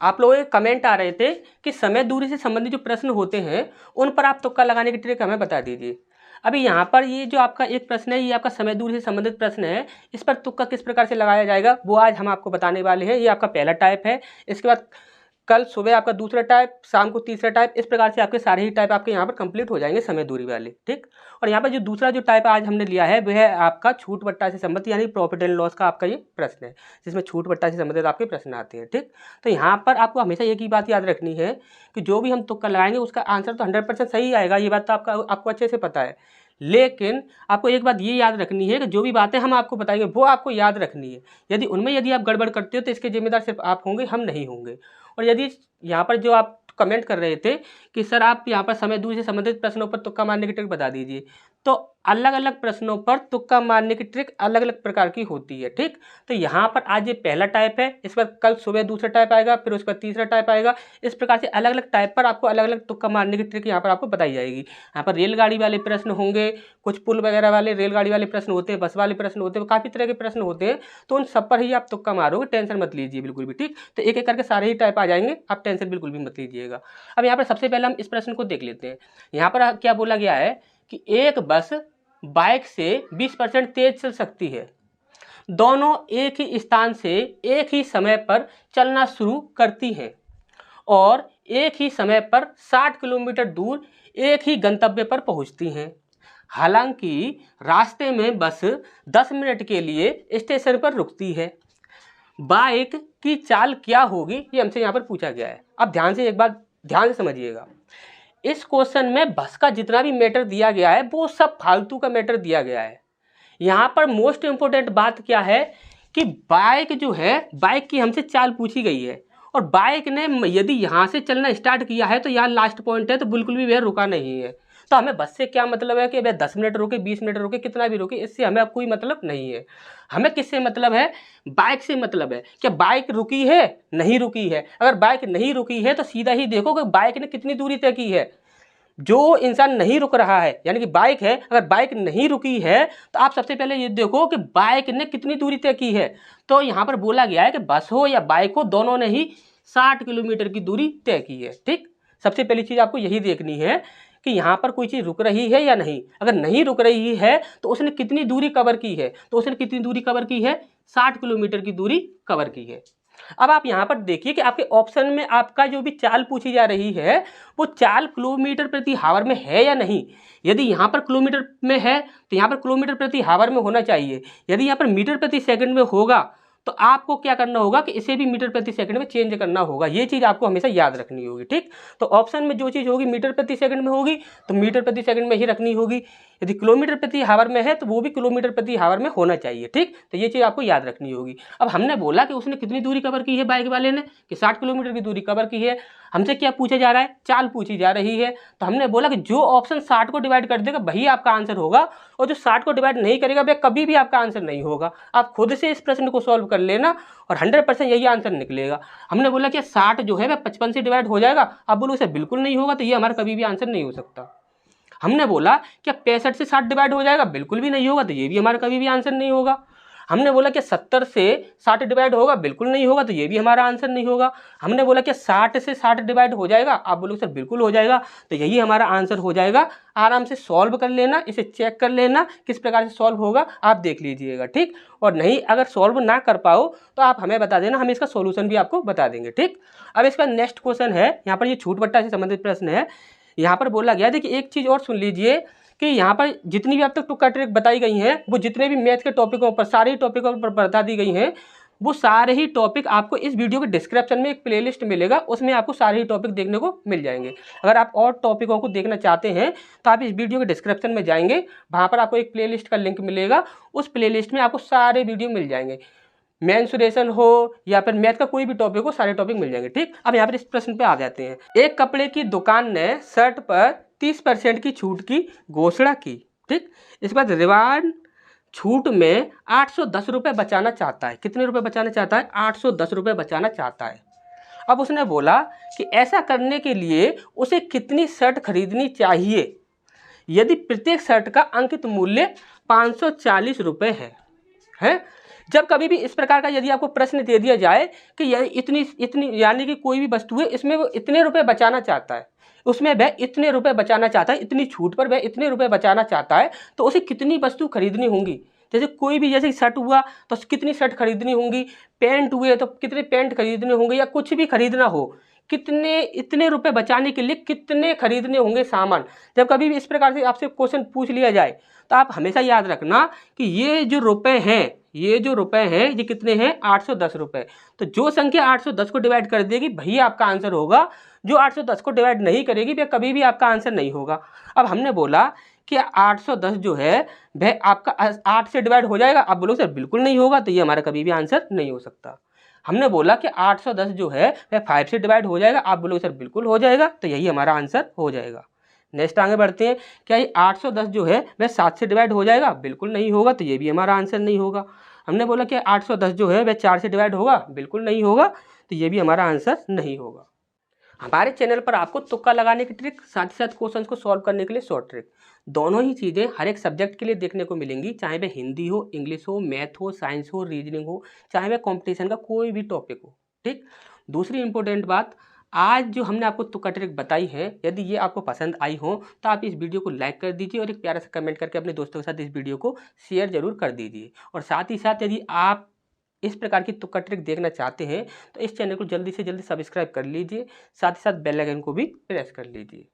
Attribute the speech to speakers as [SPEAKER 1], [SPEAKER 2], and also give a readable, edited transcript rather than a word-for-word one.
[SPEAKER 1] आप लोगों के कमेंट आ रहे थे कि समय दूरी से संबंधित जो प्रश्न होते हैं उन पर आप तुक्का लगाने की ट्रिक हमें बता दीजिए। अभी यहाँ पर ये जो आपका एक प्रश्न है, ये आपका समय दूरी से संबंधित प्रश्न है। इस पर तुक्का किस प्रकार से लगाया जाएगा वो आज हम आपको बताने वाले हैं। ये आपका पहला टाइप है। इसके बाद कल सुबह आपका दूसरा टाइप, शाम को तीसरा टाइप, इस प्रकार से आपके सारे ही टाइप आपके यहाँ पर कंप्लीट हो जाएंगे समय दूरी वाले, ठीक। और यहाँ पर जो दूसरा जो टाइप आज हमने लिया है वह है आपका छूट बट्टा से संबंधित, यानी प्रॉफिट एंड लॉस का आपका ये प्रश्न है, जिसमें छूट बट्टा से संबंधित आपके प्रश्न आते हैं, ठीक। तो यहाँ पर आपको हमेशा एक ही बात याद रखनी है कि जो भी हम तुक्का लगाएंगे उसका आंसर तो 100% सही आएगा, ये बात तो आपको अच्छे से पता है। लेकिन आपको एक बात ये याद रखनी है कि जो भी बातें हम आपको बताएंगे वो आपको याद रखनी है। यदि आप गड़बड़ करते हो तो इसके जिम्मेदार सिर्फ आप होंगे, हम नहीं होंगे। और यदि यहाँ पर जो आप कमेंट कर रहे थे कि सर आप यहाँ पर समय दूरी से संबंधित प्रश्नों पर तुक्का मारने की ट्रिक बता दीजिए, तो अलग अलग प्रश्नों पर तुक्का मारने की ट्रिक अलग अलग प्रकार की होती है, ठीक। तो यहाँ पर आज ये पहला टाइप है, इस पर कल सुबह दूसरा टाइप आएगा, फिर उसके बाद तीसरा टाइप आएगा। इस प्रकार से अलग अलग टाइप पर आपको अलग अलग तुक्का मारने की ट्रिक यहाँ पर आपको बताई जाएगी। यहाँ पर रेलगाड़ी वाले प्रश्न होंगे, कुछ पुल वगैरह वाले रेलगाड़ी वाले प्रश्न होते हैं, बस वाले प्रश्न होते हैं, काफ़ी तरह के प्रश्न होते हैं। तो उन सब पर ही आप तुक्का मारोगे, टेंशन मत लीजिए बिल्कुल भी, ठीक। तो एक एक करके सारे ही टाइप आ जाएंगे, आप टेंशन बिल्कुल भी मत लीजिएगा। अब यहाँ पर सबसे पहले हम इस प्रश्न को देख लेते हैं। यहाँ पर क्या बोला गया है कि एक बस बाइक से 20% तेज चल सकती है। दोनों एक ही स्थान से एक ही समय पर चलना शुरू करती हैं और एक ही समय पर 60 किलोमीटर दूर एक ही गंतव्य पर पहुंचती हैं। हालांकि रास्ते में बस 10 मिनट के लिए स्टेशन पर रुकती है। बाइक की चाल क्या होगी, ये हमसे यहाँ पर पूछा गया है। अब ध्यान से एक बात ध्यान से समझिएगा। इस क्वेश्चन में बस का जितना भी मैटर दिया गया है वो सब फालतू का मैटर दिया गया है। यहाँ पर मोस्ट इम्पोर्टेंट बात क्या है कि बाइक जो है, बाइक की हमसे चाल पूछी गई है और बाइक ने यदि यहाँ से चलना स्टार्ट किया है तो यहाँ लास्ट पॉइंट है, तो बिल्कुल भी वह रुका नहीं है। तो हमें बस से क्या मतलब है कि वह 10 मिनट रुके, 20 मिनट रुके, कितना भी रुके, इससे हमें अब कोई मतलब नहीं है। हमें किससे मतलब है? बाइक से मतलब है। क्या बाइक रुकी है? नहीं रुकी है। अगर बाइक नहीं रुकी है तो सीधा ही देखो कि बाइक ने कितनी दूरी तय की है। जो इंसान नहीं रुक रहा है, यानी कि बाइक है, अगर बाइक नहीं रुकी है तो आप सबसे पहले ये देखो कि बाइक ने कितनी दूरी तय की है। तो यहाँ पर बोला गया है कि बस हो या बाइक हो, दोनों ने ही 60 किलोमीटर की दूरी तय की है, ठीक। सबसे पहली चीज़ आपको यही देखनी है कि यहाँ पर कोई चीज़ रुक रही है या नहीं। अगर नहीं रुक रही है तो उसने कितनी दूरी कवर की है, तो उसने कितनी दूरी कवर की है? 60 किलोमीटर की दूरी कवर की है। अब आप यहाँ पर देखिए कि आपके ऑप्शन में आपका जो भी चाल पूछी जा रही है वो चाल किलोमीटर प्रति हावर में है या नहीं। यदि यहाँ पर किलोमीटर में है तो यहाँ पर किलोमीटर प्रति हावर में होना चाहिए। यदि यहाँ पर मीटर प्रति सेकंड में होगा तो आपको क्या करना होगा कि इसे भी मीटर प्रति सेकंड में चेंज करना होगा। ये चीज़ आपको हमेशा याद रखनी होगी, ठीक। तो ऑप्शन में जो चीज़ होगी मीटर प्रति सेकंड में होगी तो मीटर प्रति सेकंड में ही रखनी होगी। यदि किलोमीटर प्रति हावर में है तो वो भी किलोमीटर प्रति हावर में होना चाहिए, ठीक। तो ये चीज़ आपको याद रखनी होगी। अब हमने बोला कि उसने कितनी दूरी कवर की है बाइक वाले ने, कि 60 किलोमीटर की दूरी कवर की है। हमसे क्या पूछा जा रहा है? चाल पूछी जा रही है। तो हमने बोला कि जो ऑप्शन 60 को डिवाइड कर देगा वही आपका आंसर होगा, और जो 60 को डिवाइड नहीं करेगा वह कभी भी आपका आंसर नहीं होगा। आप खुद से इस प्रश्न को सॉल्व कर लेना और 100% यही आंसर निकलेगा। हमने बोला कि 60 जो है वह 55 से डिवाइड हो जाएगा, आप बोलो इसे बिल्कुल नहीं होगा, तो ये हमारा कभी भी आंसर नहीं हो सकता। हमने बोला क्या 65 से 60 डिवाइड हो जाएगा, बिल्कुल भी नहीं होगा, तो ये भी हमारा कभी भी आंसर नहीं होगा। हमने बोला कि 70 से 60 डिवाइड होगा, बिल्कुल नहीं होगा, तो ये भी हमारा आंसर नहीं होगा। हमने बोला कि 60 से 60 डिवाइड हो जाएगा, आप बोलोगे सर बिल्कुल हो जाएगा, तो यही हमारा आंसर हो जाएगा। आराम से सॉल्व कर लेना, इसे चेक कर लेना किस प्रकार से सॉल्व होगा, आप देख लीजिएगा, ठीक। और नहीं अगर सॉल्व ना कर पाओ तो आप हमें बता देना, हम इसका सॉल्यूशन भी आपको बता देंगे, ठीक। अब इसका नेक्स्ट क्वेश्चन है, यहाँ पर ये छूट बट्टा से संबंधित प्रश्न है। यहाँ पर बोला गया देखिए एक चीज़ और सुन लीजिए कि यहाँ पर जितनी भी अब तक तुक्का ट्रिक बताई गई हैं वो जितने भी मैथ के टॉपिकों पर, सारे ही टॉपिकों पर बता दी गई हैं। वो सारे ही टॉपिक आपको इस वीडियो के डिस्क्रिप्शन में एक प्लेलिस्ट मिलेगा, उसमें आपको सारे ही टॉपिक देखने को मिल जाएंगे। अगर आप और टॉपिकों को देखना चाहते हैं तो आप इस वीडियो के डिस्क्रिप्शन में जाएंगे, वहाँ पर आपको एक प्लेलिस्ट का लिंक मिलेगा, उस प्लेलिस्ट में आपको सारे वीडियो मिल जाएंगे। मेंसुरेशन हो या फिर मैथ का कोई भी टॉपिक हो, सारे टॉपिक मिल जाएंगे, ठीक। अब यहाँ पर इस प्रश्न पे आ जाते हैं। एक कपड़े की दुकान ने शर्ट पर 30% की छूट की घोषणा की, ठीक। इसके बाद रिवार्ड छूट में 810 रुपये बचाना चाहता है। कितने रुपए बचाना चाहता है? 810 रुपये बचाना चाहता है। अब उसने बोला कि ऐसा करने के लिए उसे कितनी शर्ट खरीदनी चाहिए यदि प्रत्येक शर्ट का अंकित मूल्य 540 रुपये है। जब कभी भी इस प्रकार का यदि आपको प्रश्न दे दिया जाए कि यह इतनी इतनी यानी कि कोई भी वस्तु है, इसमें वो इतने रुपए बचाना चाहता है, उसमें वह इतने रुपए बचाना चाहता है, इतनी छूट पर वह इतने रुपए बचाना चाहता है, तो उसे कितनी वस्तु खरीदनी होंगी। जैसे कोई भी जैसे शर्ट हुआ तो कितनी शर्ट खरीदनी होंगी, पैंट हुए तो कितने पैंट खरीदने होंगे, या कुछ भी खरीदना हो, कितने इतने रुपए बचाने के लिए कितने खरीदने होंगे सामान। जब कभी भी इस प्रकार से आपसे क्वेश्चन पूछ लिया जाए तो आप हमेशा याद रखना कि ये जो रुपए हैं, ये कितने हैं, 810 रुपए। तो जो संख्या 810 को डिवाइड कर देगी वही आपका आंसर होगा, जो 810 को डिवाइड नहीं करेगी वह कभी भी आपका आंसर नहीं होगा। अब हमने बोला कि 810 जो है वह आपका 8 से डिवाइड हो जाएगा, आप बोलोगे सर बिल्कुल नहीं होगा, तो ये हमारा कभी भी आंसर नहीं हो सकता। हमने बोला कि 810 जो है वह 5 से डिवाइड हो जाएगा, आप बोलोगे सर बिल्कुल हो जाएगा, तो यही हमारा आंसर हो जाएगा। नेक्स्ट आगे बढ़ते हैं, क्या ये 810 जो है वह 7 से डिवाइड हो जाएगा, बिल्कुल नहीं होगा, तो ये भी हमारा आंसर नहीं होगा। हमने बोला कि 810 जो है वह 4 से डिवाइड होगा, बिल्कुल नहीं होगा, तो ये भी हमारा आंसर नहीं होगा। हमारे चैनल पर आपको तुक्का लगाने की ट्रिक, साथ ही साथ क्वेश्चन को सॉल्व करने के लिए शॉर्ट ट्रिक, दोनों ही चीज़ें हर एक सब्जेक्ट के लिए देखने को मिलेंगी, चाहे वह हिंदी हो, इंग्लिश हो, मैथ हो, साइंस हो, रीजनिंग हो, चाहे वह कॉम्पिटिशन का कोई भी टॉपिक हो। ठीक। दूसरी इंपॉर्टेंट बात, आज जो हमने आपको तुक्का ट्रिक बताई है, यदि ये आपको पसंद आई हो तो आप इस वीडियो को लाइक कर दीजिए और एक प्यारा सा कमेंट करके अपने दोस्तों के साथ इस वीडियो को शेयर जरूर कर दीजिए। और साथ ही साथ यदि आप इस प्रकार की तुक्का ट्रिक देखना चाहते हैं तो इस चैनल को जल्दी से जल्दी सब्सक्राइब कर लीजिए, साथ ही साथ बेल आइकन को भी प्रेस कर लीजिए।